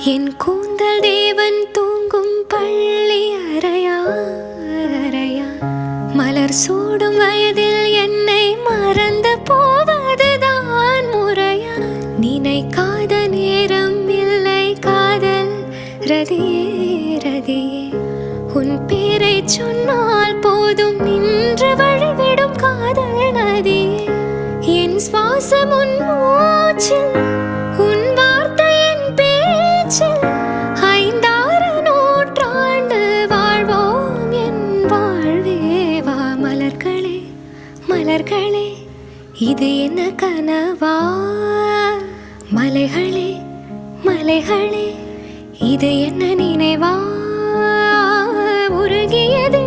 என் கூந்தல் தேவன் தூங்கும் பள்ளி அறையா மலர் சூடும் வயதில் என்னை மறந்து போவதுதான் முறையா? நினைக்காத நேரம் இல்லை காதல் ரதியே உன் பேரை சொன்னால் போதும் நின்று வழிவிடும் காதல் நதியே. என் சுவாசம் உன் மூச்சில், உன் வார்த்தையின் பேச்சில், 5-6 நூற்றாண்டு வாழ்வோம் என் வாழ்வேவா. மலர்களே மலர்களே இது என்ன கனவா? மலைகளே மலைகளே இது என்ன நினைவா? உருகியது